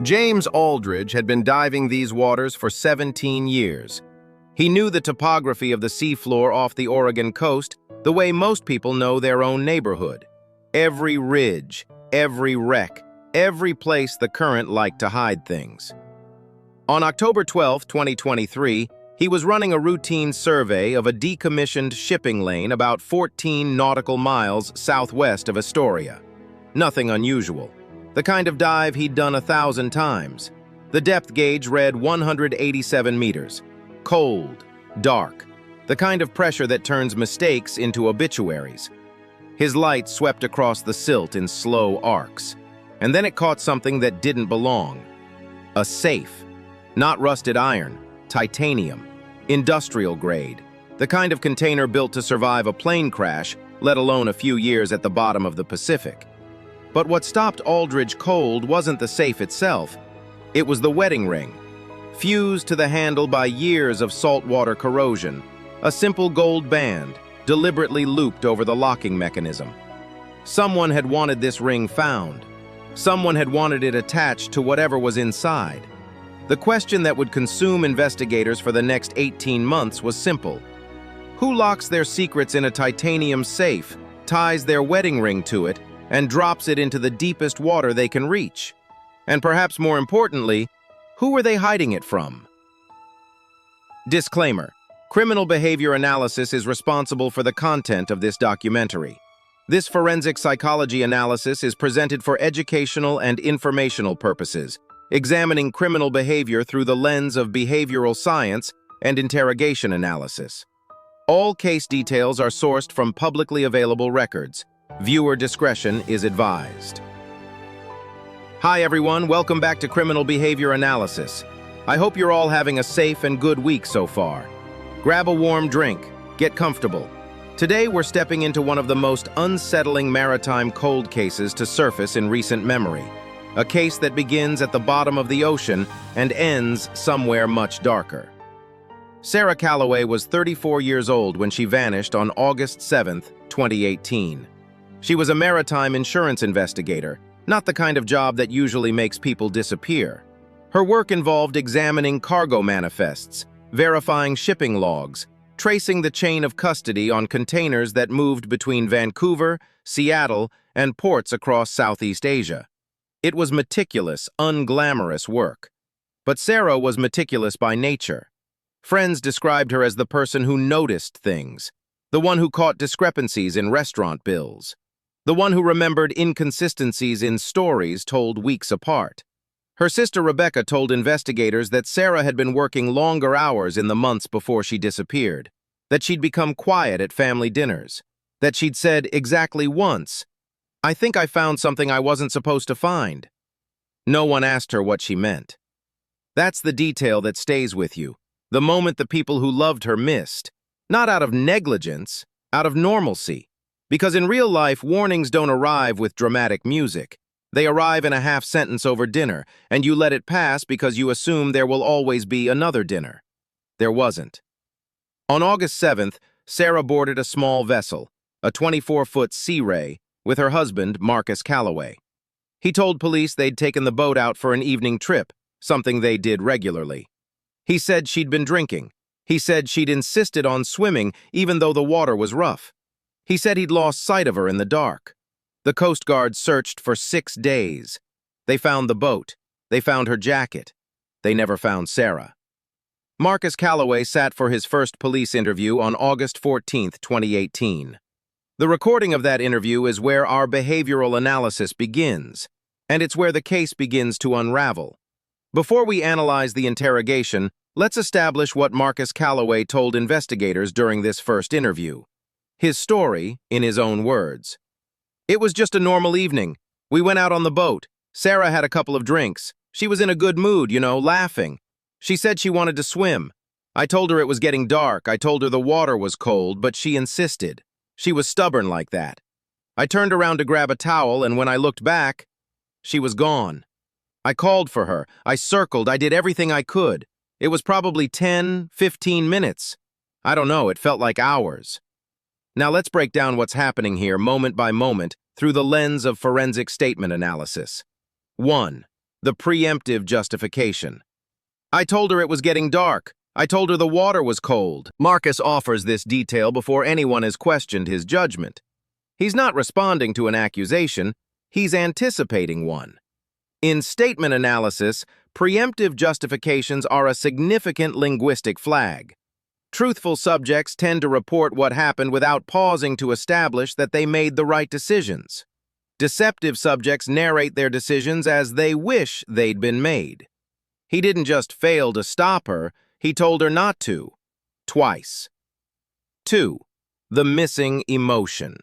James Aldridge had been diving these waters for 17 years. He knew the topography of the seafloor off the Oregon coast the way most people know their own neighborhood. Every ridge, every wreck, every place the current liked to hide things. On October 12, 2023, he was running a routine survey of a decommissioned shipping lane about 14 nautical miles southwest of Astoria. Nothing unusual. The kind of dive he'd done 1,000 times. The depth gauge read 187 meters. Cold, dark, the kind of pressure that turns mistakes into obituaries. His light swept across the silt in slow arcs, and then it caught something that didn't belong. A safe. Not rusted iron, titanium, industrial grade, the kind of container built to survive a plane crash, let alone a few years at the bottom of the Pacific. But what stopped Aldridge cold wasn't the safe itself. It was the wedding ring, fused to the handle by years of saltwater corrosion, a simple gold band, deliberately looped over the locking mechanism. Someone had wanted this ring found. Someone had wanted it attached to whatever was inside. The question that would consume investigators for the next 18 months was simple. Who locks their secrets in a titanium safe, ties their wedding ring to it, and drops it into the deepest water they can reach? And perhaps more importantly, who are they hiding it from? Disclaimer: criminal behavior analysis is responsible for the content of this documentary. This forensic psychology analysis is presented for educational and informational purposes, examining criminal behavior through the lens of behavioral science and interrogation analysis. All case details are sourced from publicly available records. Viewer discretion is advised. Hi everyone, welcome back to Criminal Behavior Analysis. I hope you're all having a safe and good week so far. Grab a warm drink, get comfortable. Today we're stepping into one of the most unsettling maritime cold cases to surface in recent memory. A case that begins at the bottom of the ocean and ends somewhere much darker. Sarah Calloway was 34 years old when she vanished on August 7, 2018. She was a maritime insurance investigator, not the kind of job that usually makes people disappear. Her work involved examining cargo manifests, verifying shipping logs, tracing the chain of custody on containers that moved between Vancouver, Seattle, and ports across Southeast Asia. It was meticulous, unglamorous work. But Sarah was meticulous by nature. Friends described her as the person who noticed things, the one who caught discrepancies in restaurant bills, the one who remembered inconsistencies in stories told weeks apart. Her sister Rebecca told investigators that Sarah had been working longer hours in the months before she disappeared, that she'd become quiet at family dinners, that she'd said exactly once, "I think I found something I wasn't supposed to find." No one asked her what she meant. That's the detail that stays with you, the moment the people who loved her missed, not out of negligence, out of normalcy. Because in real life, warnings don't arrive with dramatic music. They arrive in a half sentence over dinner, and you let it pass because you assume there will always be another dinner. There wasn't. On August 7th, Sarah boarded a small vessel, a 24-foot Sea Ray, with her husband, Marcus Calloway. He told police they'd taken the boat out for an evening trip, something they did regularly. He said she'd been drinking. He said she'd insisted on swimming even though the water was rough. He said he'd lost sight of her in the dark. The Coast Guard searched for 6 days. They found the boat. They found her jacket. They never found Sarah. Marcus Calloway sat for his first police interview on August 14, 2018. The recording of that interview is where our behavioral analysis begins, and it's where the case begins to unravel. Before we analyze the interrogation, let's establish what Marcus Calloway told investigators during this first interview. His story, in his own words. "It was just a normal evening. We went out on the boat. Sarah had a couple of drinks. She was in a good mood, laughing. She said she wanted to swim. I told her it was getting dark. I told her the water was cold, but she insisted. She was stubborn like that. I turned around to grab a towel, and when I looked back, she was gone. I called for her. I circled. I did everything I could. It was probably 10, 15 minutes. I don't know, it felt like hours." Now let's break down what's happening here moment by moment through the lens of forensic statement analysis. 1. The preemptive justification. I told her it was getting dark. I told her the water was cold. Marcus offers this detail before anyone has questioned his judgment. He's not responding to an accusation, he's anticipating one. In statement analysis, preemptive justifications are a significant linguistic flag. Truthful subjects tend to report what happened without pausing to establish that they made the right decisions. Deceptive subjects narrate their decisions as they wish they'd been made. He didn't just fail to stop her, he told her not to. Twice. 2. The missing emotion.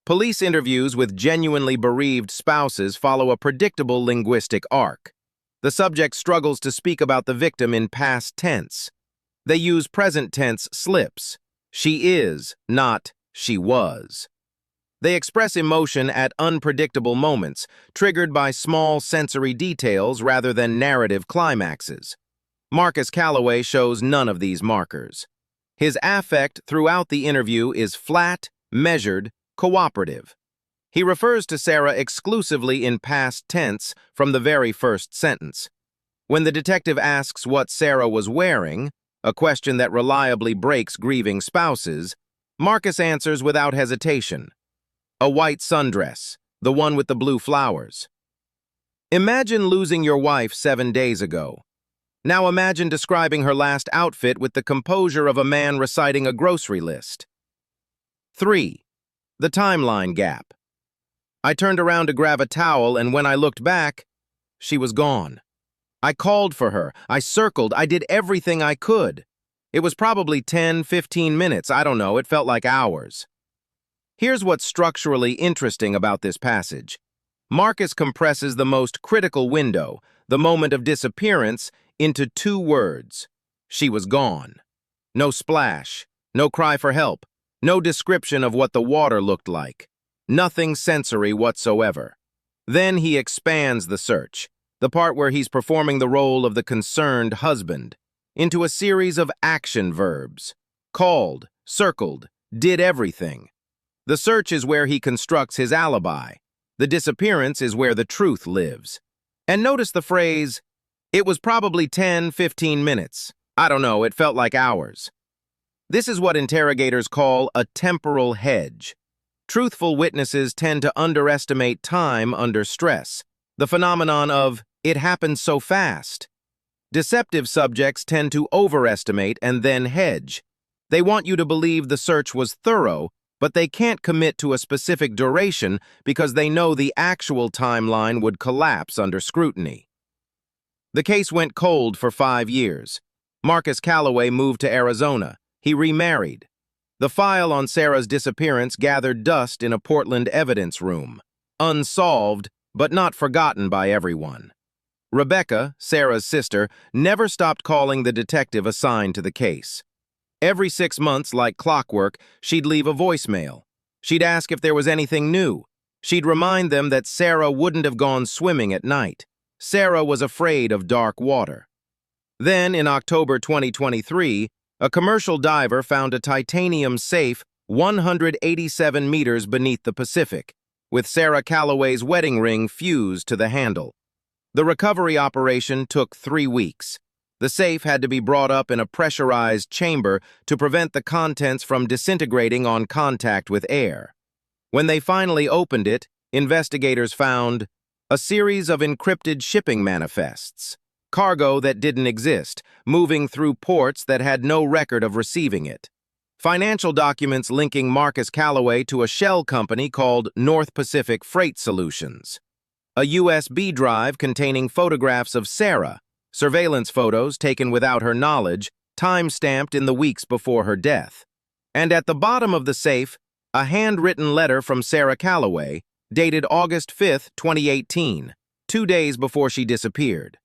Police interviews with genuinely bereaved spouses follow a predictable linguistic arc. The subject struggles to speak about the victim in past tense. They use present tense slips. She is, not she was. They express emotion at unpredictable moments, triggered by small sensory details rather than narrative climaxes. Marcus Calloway shows none of these markers. His affect throughout the interview is flat, measured, cooperative. He refers to Sarah exclusively in past tense from the very first sentence. When the detective asks what Sarah was wearing, a question that reliably breaks grieving spouses, Marcus answers without hesitation. A white sundress, the one with the blue flowers. Imagine losing your wife 7 days ago. Now imagine describing her last outfit with the composure of a man reciting a grocery list. 3. The timeline gap. I turned around to grab a towel, and when I looked back, she was gone. I called for her, I circled, I did everything I could. It was probably 10-15 minutes, I don't know, it felt like hours. Here's what's structurally interesting about this passage. Marcus compresses the most critical window, the moment of disappearance, into 2 words. She was gone. No splash, no cry for help, no description of what the water looked like. Nothing sensory whatsoever. Then he expands the search, the part where he's performing the role of the concerned husband, into a series of action verbs. Called, circled, did everything. The search is where he constructs his alibi. The disappearance is where the truth lives. And notice the phrase, it was probably 10-15 minutes. I don't know, it felt like hours. This is what interrogators call a temporal hedge. Truthful witnesses tend to underestimate time under stress, the phenomenon of, it happened so fast. Deceptive subjects tend to overestimate and then hedge. They want you to believe the search was thorough, but they can't commit to a specific duration because they know the actual timeline would collapse under scrutiny. The case went cold for 5 years. Marcus Calloway moved to Arizona. He remarried. The file on Sarah's disappearance gathered dust in a Portland evidence room. Unsolved, but not forgotten by everyone. Rebecca, Sarah's sister, never stopped calling the detective assigned to the case. Every 6 months, like clockwork, she'd leave a voicemail. She'd ask if there was anything new. She'd remind them that Sarah wouldn't have gone swimming at night. Sarah was afraid of dark water. Then, in October 2023, a commercial diver found a titanium safe 187 meters beneath the Pacific, with Sarah Calloway's wedding ring fused to the handle. The recovery operation took 3 weeks. The safe had to be brought up in a pressurized chamber to prevent the contents from disintegrating on contact with air. When they finally opened it, investigators found a series of encrypted shipping manifests, cargo that didn't exist, moving through ports that had no record of receiving it. Financial documents linking Marcus Calloway to a shell company called North Pacific Freight Solutions. A USB drive containing photographs of Sarah, surveillance photos taken without her knowledge, time-stamped in the weeks before her death. And at the bottom of the safe, a handwritten letter from Sarah Calloway, dated August 5, 2018, 2 days before she disappeared.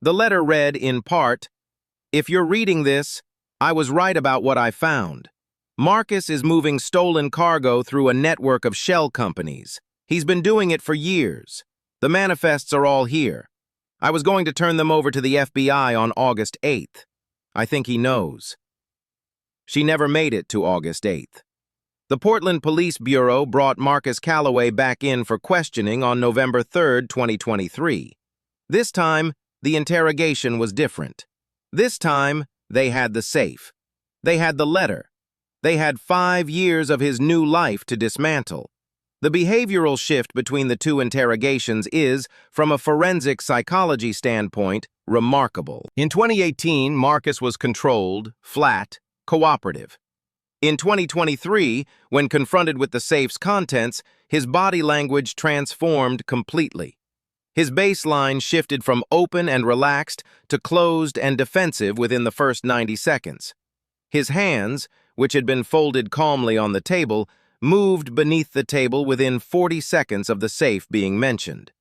The letter read, in part, "If you're reading this, I was right about what I found. Marcus is moving stolen cargo through a network of shell companies. He's been doing it for years. The manifests are all here. I was going to turn them over to the FBI on August 8th. I think he knows." She never made it to August 8th. The Portland Police Bureau brought Marcus Calloway back in for questioning on November 3, 2023. This time, the interrogation was different. This time, they had the safe. They had the letter. They had 5 years of his new life to dismantle. The behavioral shift between the two interrogations is, from a forensic psychology standpoint, remarkable. In 2018, Marcus was controlled, flat, cooperative. In 2023, when confronted with the safe's contents, his body language transformed completely. His baseline shifted from open and relaxed to closed and defensive within the first 90 seconds. His hands, which had been folded calmly on the table, moved beneath the table within 40 seconds of the safe being mentioned.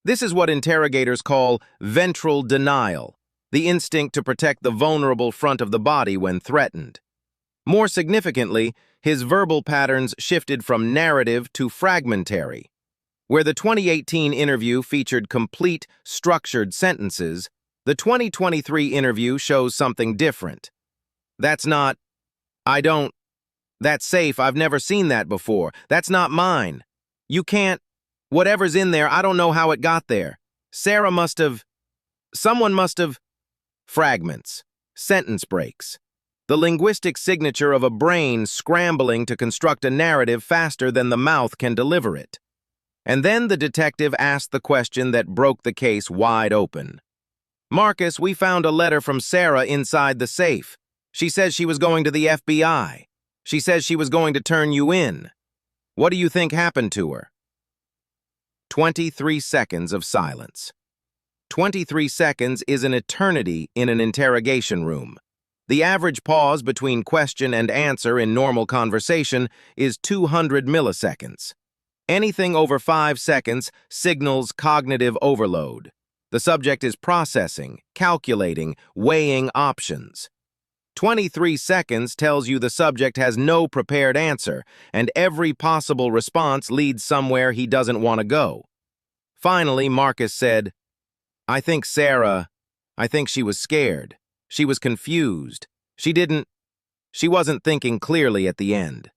This is what interrogators call ventral denial, the instinct to protect the vulnerable front of the body when threatened. More significantly, his verbal patterns shifted from narrative to fragmentary. Where the 2018 interview featured complete, structured sentences, the 2023 interview shows something different. That's not, that's safe, I've never seen that before. That's not mine. You can't, whatever's in there, I don't know how it got there. Someone must have, fragments, sentence breaks. The linguistic signature of a brain scrambling to construct a narrative faster than the mouth can deliver it. And then the detective asked the question that broke the case wide open. Marcus, we found a letter from Sarah inside the safe. She says she was going to the FBI. She says she was going to turn you in. What do you think happened to her? 23 seconds of silence. 23 seconds is an eternity in an interrogation room. The average pause between question and answer in normal conversation is 200 milliseconds. Anything over 5 seconds signals cognitive overload. The subject is processing, calculating, weighing options. 23 seconds tells you the subject has no prepared answer, and every possible response leads somewhere he doesn't want to go. Finally, Marcus said, I think she was scared. She was confused. She wasn't thinking clearly at the end.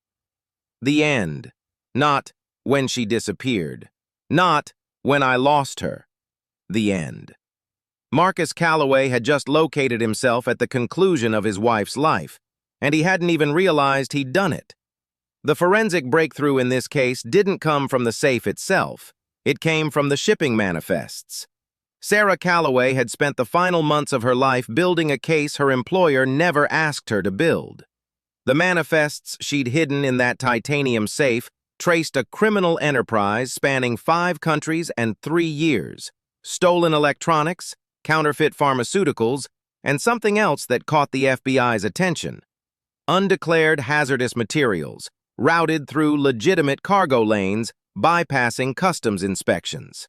The end. Not when she disappeared. Not when I lost her. The end. Marcus Calloway had just located himself at the conclusion of his wife's life, and he hadn't even realized he'd done it. The forensic breakthrough in this case didn't come from the safe itself. It came from the shipping manifests. Sarah Calloway had spent the final months of her life building a case her employer never asked her to build. The manifests she'd hidden in that titanium safe traced a criminal enterprise spanning 5 countries and 3 years, stolen electronics, counterfeit pharmaceuticals, and something else that caught the FBI's attention. Undeclared hazardous materials, routed through legitimate cargo lanes, bypassing customs inspections.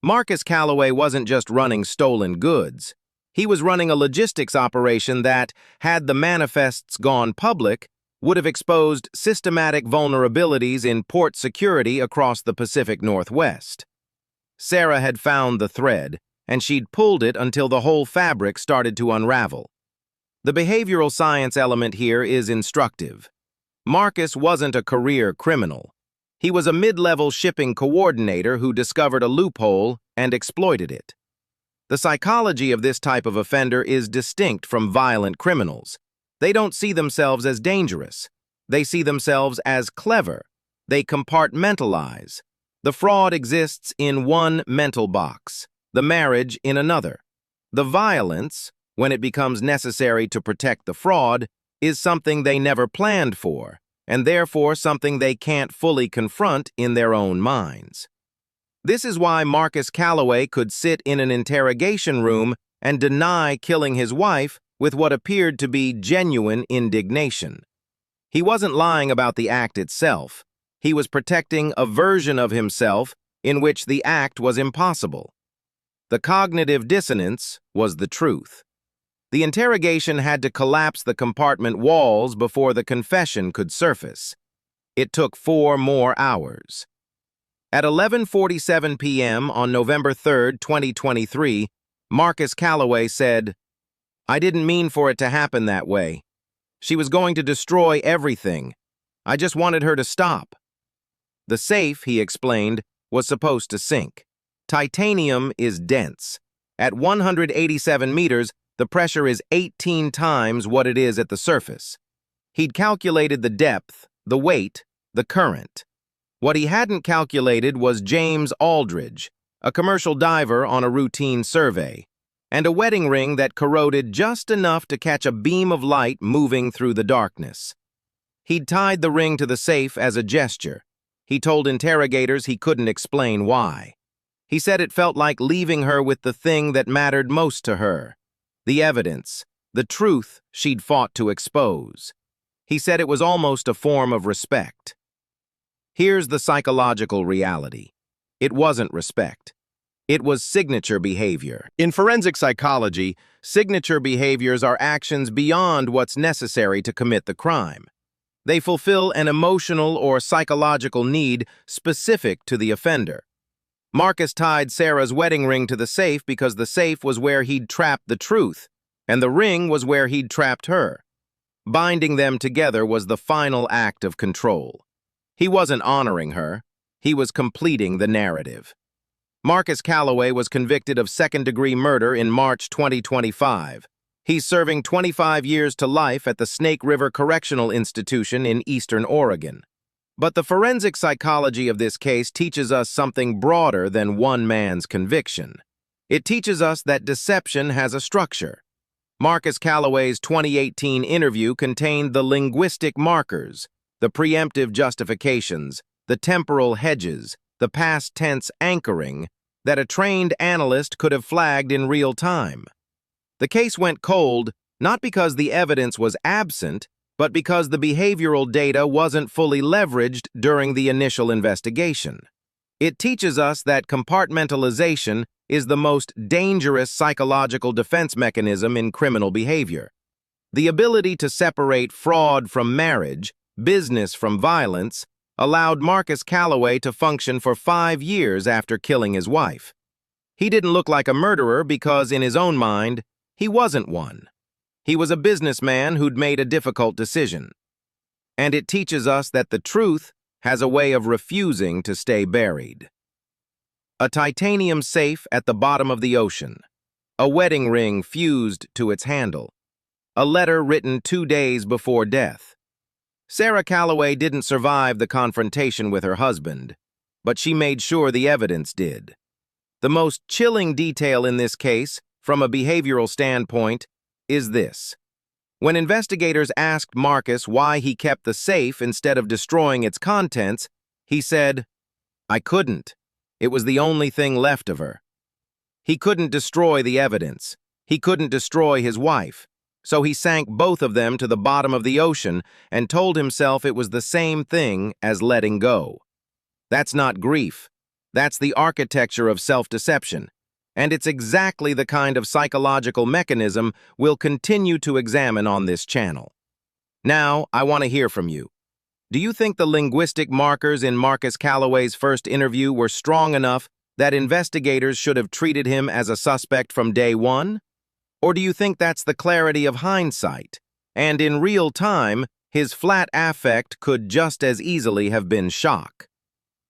Marcus Calloway wasn't just running stolen goods. He was running a logistics operation that, had the manifests gone public, would have exposed systematic vulnerabilities in port security across the Pacific Northwest. Sarah had found the thread, and she'd pulled it until the whole fabric started to unravel. The behavioral science element here is instructive. Marcus wasn't a career criminal. He was a mid-level shipping coordinator who discovered a loophole and exploited it. The psychology of this type of offender is distinct from violent criminals. They don't see themselves as dangerous. They see themselves as clever. They compartmentalize. The fraud exists in one mental box, the marriage in another. The violence, when it becomes necessary to protect the fraud, is something they never planned for, and therefore something they can't fully confront in their own minds. This is why Marcus Calloway could sit in an interrogation room and deny killing his wife with what appeared to be genuine indignation. He wasn't lying about the act itself. He was protecting a version of himself in which the act was impossible. The cognitive dissonance was the truth. The interrogation had to collapse the compartment walls before the confession could surface. It took 4 more hours. At 11:47 p.m. on November 3, 2023, Marcus Calloway said, "I didn't mean for it to happen that way. She was going to destroy everything. I just wanted her to stop." The safe, he explained, was supposed to sink. Titanium is dense. At 187 meters, the pressure is 18 times what it is at the surface. He'd calculated the depth, the weight, the current. What he hadn't calculated was James Aldridge, a commercial diver on a routine survey, and a wedding ring that corroded just enough to catch a beam of light moving through the darkness. He'd tied the ring to the safe as a gesture. He told interrogators he couldn't explain why. He said it felt like leaving her with the thing that mattered most to her, the evidence, the truth she'd fought to expose. He said it was almost a form of respect. Here's the psychological reality. It wasn't respect. It was signature behavior. In forensic psychology, signature behaviors are actions beyond what's necessary to commit the crime. They fulfill an emotional or psychological need specific to the offender. Marcus tied Sarah's wedding ring to the safe because the safe was where he'd trapped the truth, and the ring was where he'd trapped her. Binding them together was the final act of control. He wasn't honoring her. He was completing the narrative. Marcus Calloway was convicted of second-degree murder in March 2025. He's serving 25 years to life at the Snake River Correctional Institution in Eastern Oregon. But the forensic psychology of this case teaches us something broader than one man's conviction. It teaches us that deception has a structure. Marcus Calloway's 2018 interview contained the linguistic markers, the preemptive justifications, the temporal hedges, the past tense anchoring that a trained analyst could have flagged in real time. The case went cold not because the evidence was absent, but because the behavioral data wasn't fully leveraged during the initial investigation. It teaches us that compartmentalization is the most dangerous psychological defense mechanism in criminal behavior. The ability to separate fraud from marriage, business from violence, allowed Marcus Calloway to function for 5 years after killing his wife. He didn't look like a murderer because, in his own mind, he wasn't one. He was a businessman who'd made a difficult decision. And it teaches us that the truth has a way of refusing to stay buried. A titanium safe at the bottom of the ocean. A wedding ring fused to its handle. A letter written 2 days before death. Sarah Calloway didn't survive the confrontation with her husband, but she made sure the evidence did. The most chilling detail in this case, from a behavioral standpoint, is this. When investigators asked Marcus why he kept the safe instead of destroying its contents, he said, "I couldn't. It was the only thing left of her." He couldn't destroy the evidence. He couldn't destroy his wife. So he sank both of them to the bottom of the ocean and told himself it was the same thing as letting go. That's not grief. That's the architecture of self-deception. And it's exactly the kind of psychological mechanism we'll continue to examine on this channel. Now, I want to hear from you. Do you think the linguistic markers in Marcus Calloway's first interview were strong enough that investigators should have treated him as a suspect from day one? Or do you think that's the clarity of hindsight, and in real time, his flat affect could just as easily have been shock?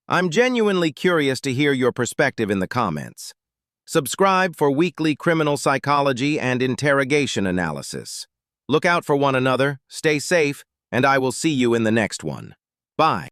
I'm genuinely curious to hear your perspective in the comments. Subscribe for weekly criminal psychology and interrogation analysis. Look out for one another, stay safe, and I will see you in the next one. Bye.